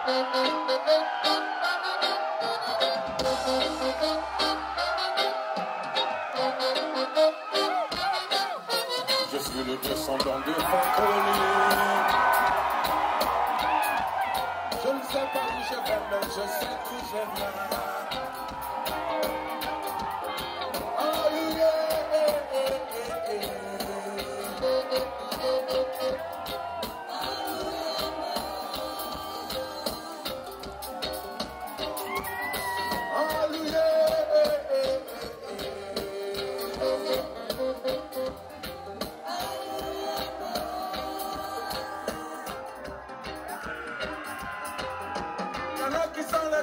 Je suis le descendant de Fanconi. Je ne sais pas où je vais, mais je sais d'où je viens. Oh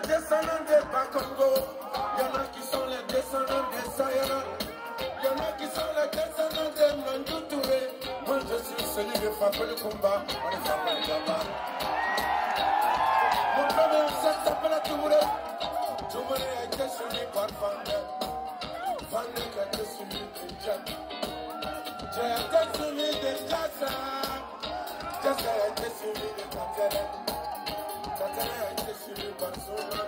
descendants des Bakongo, il y en a qui sont les descendants des Sayana, il y en a qui sont les descendants des Mandou Touré. Moi je suis celui de Fapel Kumba, on est Fapel Gaba. Mon premier ancêtre s'appelle Touré. Touré a été suivi par Fandé. Fandé qui a été suivi de Jack. J'ai été suivi de Jassa. Jassa a été suivi de Katele. Katele a été suivi par Souma.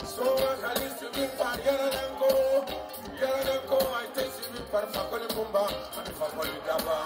Souma Kali suivi par Yaradenko. Yaradenko a été suivi par Fakoli Kumba et Fakoli Gaba.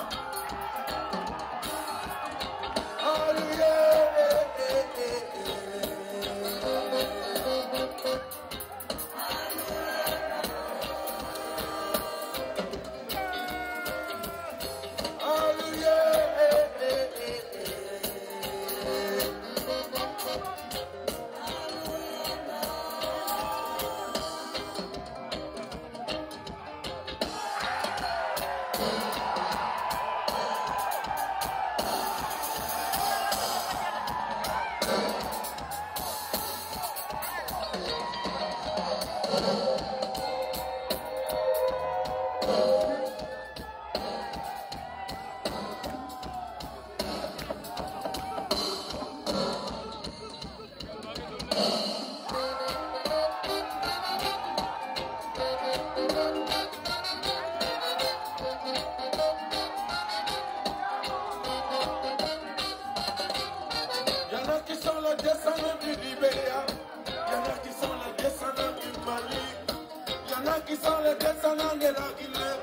Qui sont les descendants de la Guinée,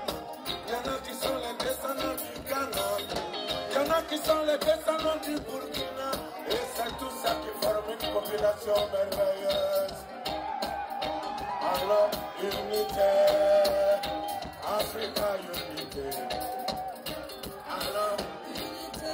il y en a qui sont les descendants du Ghana, il y en a qui sont les descendants du Burkina, et c'est tout ça qui forme une population merveilleuse. Alors, unité, Africa unité. Alors, unité,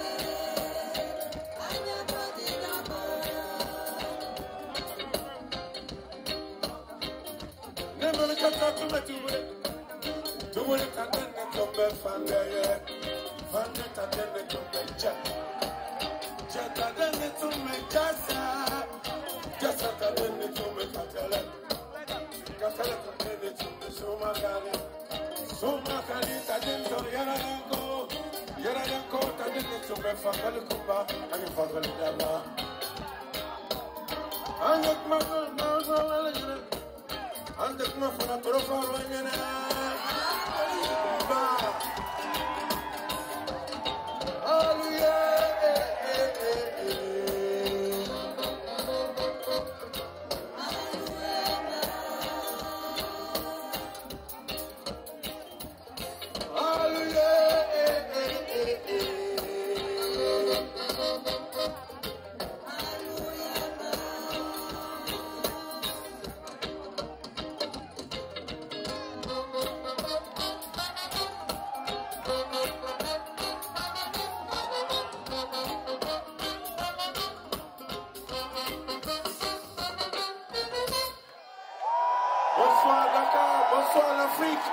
Andek ma fana toro faro nyene ba Bonsoir Dakar, bonsoir l'Afrique.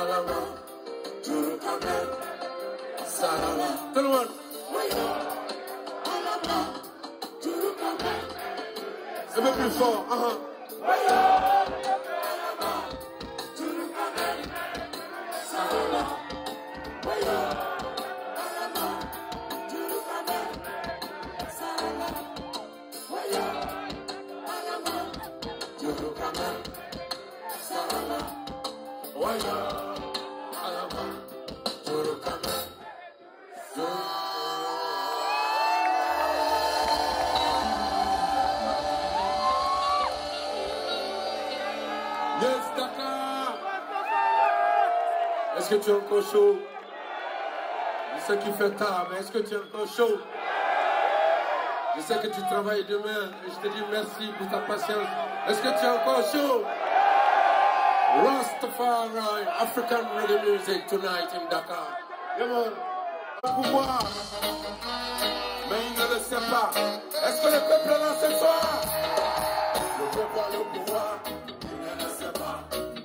Alama, Turukamen, Salama. Tout le monde. Alama, Turukamen. Un peu plus fort. Alama, Turukamen, Salama. Alama, Turukamen, Salama. Alama, Turukamen, Salama. Waya, Alama, Turukamen, Yes, Dakar. Est-ce que tu es encore chaud? Je sais qu'il fait tard, mais est-ce que tu es encore chaud? Je sais que tu travailles demain et je te dis merci pour ta patience. Est-ce que tu es encore chaud? Rastafari, African reggae music tonight in Dakar. Come on. Le pouvoir, mais il ne le sait pas. Est-ce que le peuple est là ce soir? Le peuple a le pouvoir, il ne le sait pas.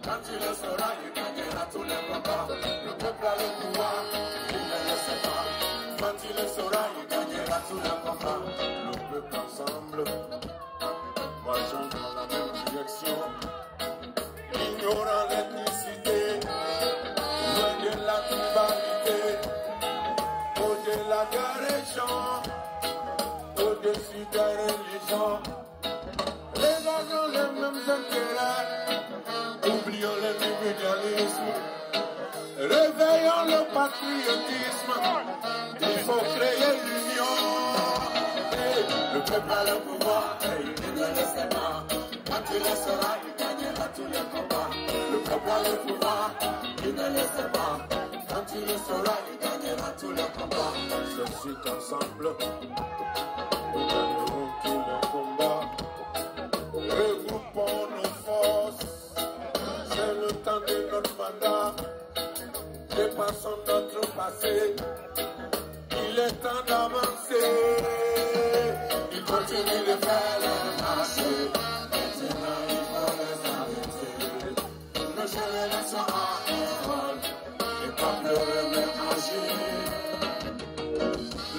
Quand il le saura, il gagnera tous les combats. Le peuple a le pouvoir, il ne le sait pas. Quand il le saura, il gagnera tous les combats. Le peuple ensemble, marchons dans la même direction. Ignorant l'ethnicité, loin de la tribalité, au-delà des régions, au-dessus des religions. Regardons les mêmes intérêts, oublions l'individualisme, réveillons le patriotisme, il faut créer l'union. Le peuple a le pouvoir, et il ne le sait pas. Quand il le sera, il gagnera tous les combats. Le peuple a le pouvoir, il ne le sait pas. Quand il le sera, il gagnera tous les combats. Ceci qu'ensemble, nous gagnerons tous les combats. Regroupons nos forces, c'est le temps de notre mandat. Dépassons notre passé, il est temps d'avancer. Il continue de faire le marché. Maintenant il faut les arrêter. Nos générations à école, et pas pleurer mais agir.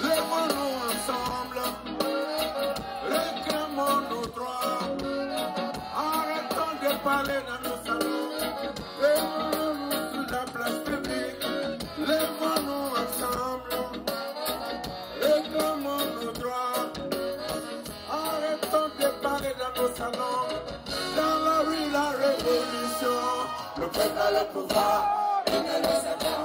Lèvons-nous ensemble, réclamons nos droits. Arrêtons de parler dans nos salons, lèvons-nous sur la place publique. Lèvons-nous ensemble, réclamons nos droits. Arrêtons de parler dans nos salons, dans la rue la révolution. Le peuple a le pouvoir, il ne le sait pas.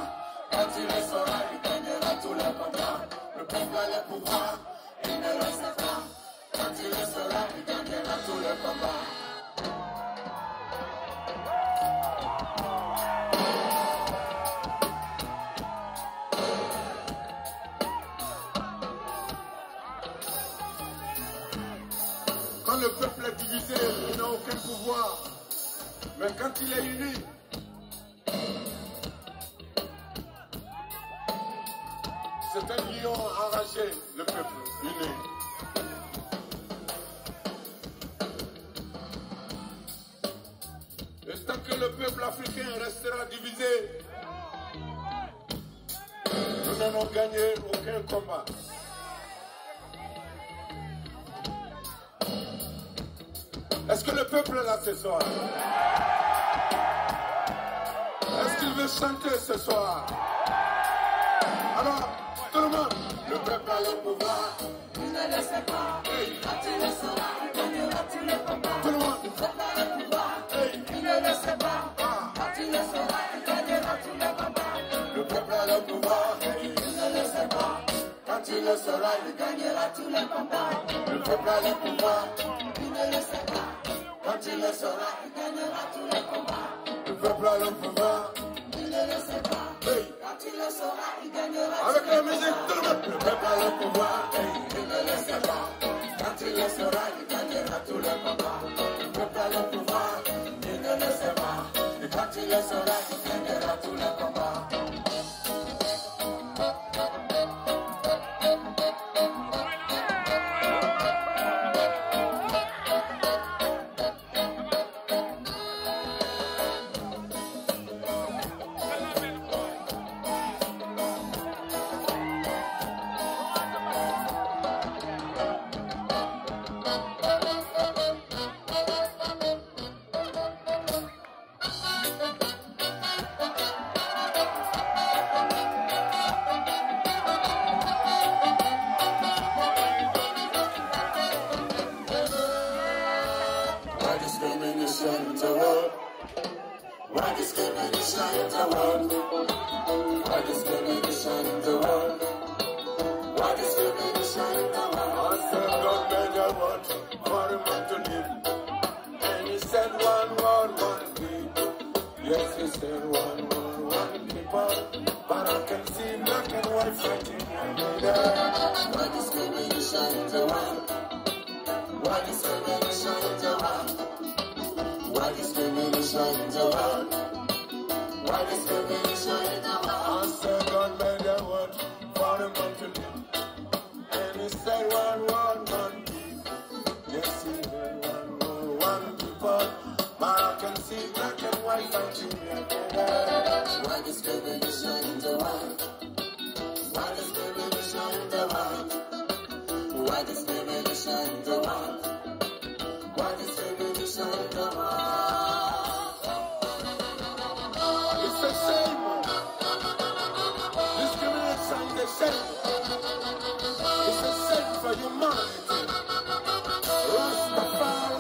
Quand il le saura, il gagnera tous les combats. Le peuple a le pouvoir, il ne le sait pas. Quand il le saura, il gagnera tous les combats. Quand le peuple est divisé, il n'a aucun pouvoir. Mais quand il est uni, c'est un lion enragé, le peuple uni. Et tant que le peuple africain restera divisé, nous n'allons gagner aucun combat. Est-ce que le peuple est là ce soir? Est-ce qu'il veut chanter ce soir? Alors, tout le monde, le peuple a le pouvoir, il ne le sait pas. Quand il le saura, il gagnera tous les combats. Tout le monde, le peuple a le pouvoir, il ne le sait pas. Quand il le saura, il gagnera tous les combats. Le peuple a le pouvoir, il ne le sait pas. Quand il le saura, il gagnera tous les combats. Le peuple a le pouvoir, il ne le sait pas. Quand il le saura, il gagnera tous les combats. Le peuple a le pouvoir, il ne le sait pas. Quand il le saura, il gagnera. Avec la musique, tout le monde. Le peuple a le pouvoir, il ne le sait pas. Quand il le saura, il gagnera tous les combats. Le peuple a le pouvoir, il ne le sait pas. Et quand il le saura, il gagnera tous les combats. Why discrimination in the world? Why discrimination in the world? Why discrimination in the world? I said God made a world for a man to live. And he said one world, one people. Yes, he said one world, one people. But I can see black and white fighting every day. Why discrimination in the world? Why discrimination in the world? Why discrimination in the world? Why discrimination in the world? I said God made a world for a man to live. And he said one world, one people. Yes, he said one world, one people. But I can see black and white fighting every day. Why discrimination in the world? Why discrimination in the world? Why discrimination in the world? Why discrimination in the world? It's a shame. Discrimination is a shame. It's a shame for humanity. Rastafari.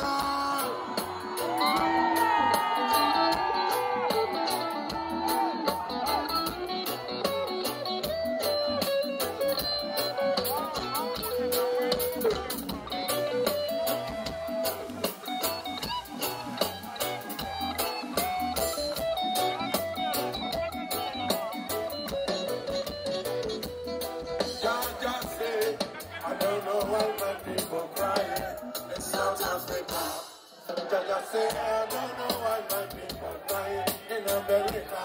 Jaja say, I don't know why my people crying in America.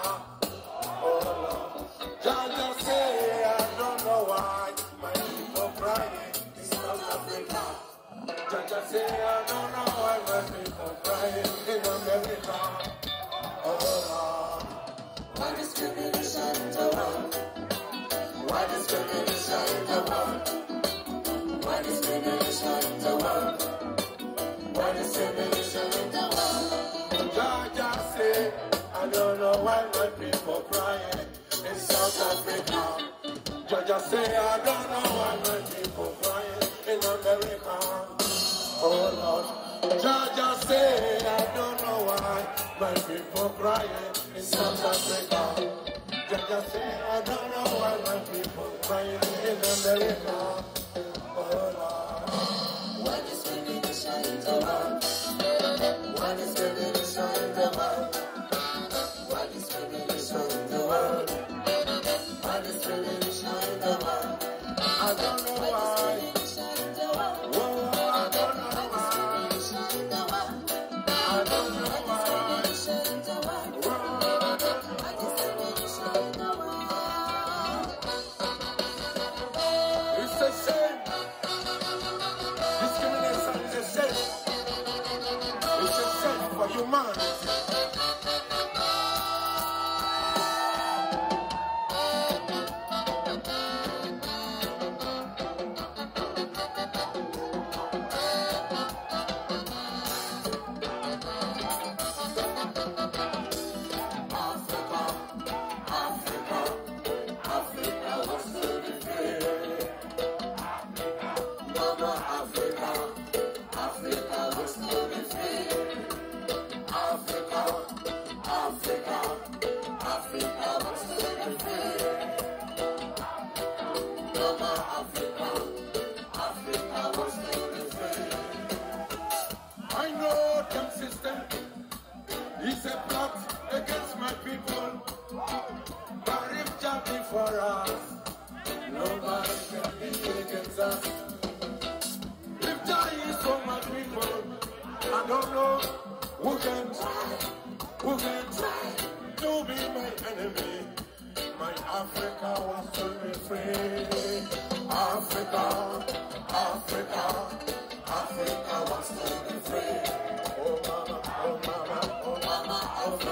Oh Lord. Jaja say, I don't know why my people crying in South Africa. Jaja say, I don't know why my people crying in America. Oh Lord. Why discrimination in the world? Why discrimination in the world? Why discrimination in the world? Why discrimination in the world? Jaja say, I don't know why my people crying in South Africa. Jaja say, I don't know why my people crying in America. Oh Lord. Jaja say, I don't know why my people crying in South Africa. Jaja say, I don't know why my people crying in America. Oh Lord. Why discrimination in the world? Why discrimination in the world? Why discrimination in the world? Why discrimination in the world? I don't know why. Whoa, I don't know why. I don't know why. Whoa, I don't know why. It's a shame. Discrimination is a shame. It's a shame for humanity. I know them system is a plot against my people, but if Jah be for us, nobody can be against us. If Jah is for my people, I don't know who can try to be my enemy. My Africa wants to be free. Africa, Africa, Africa wants to be free. Oh mama, oh mama, oh mama, Africa.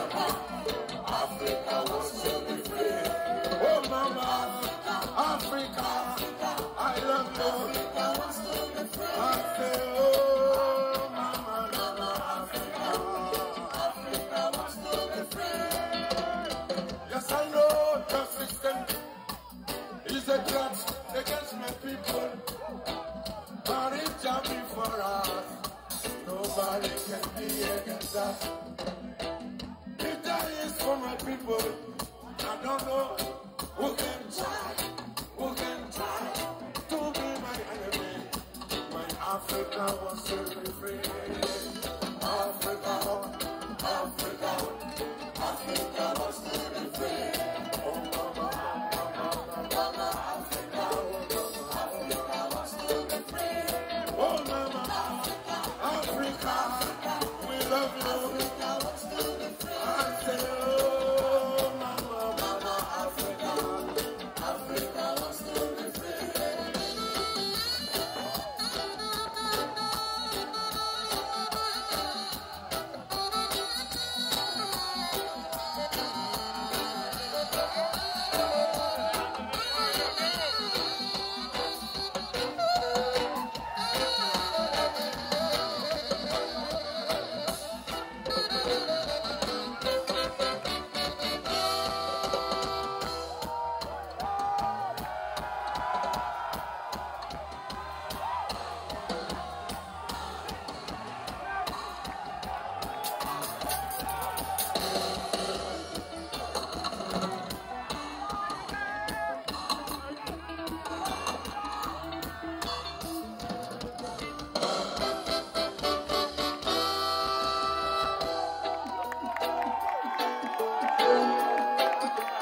people. I don't know who can try to be my enemy. My Africa was set me free.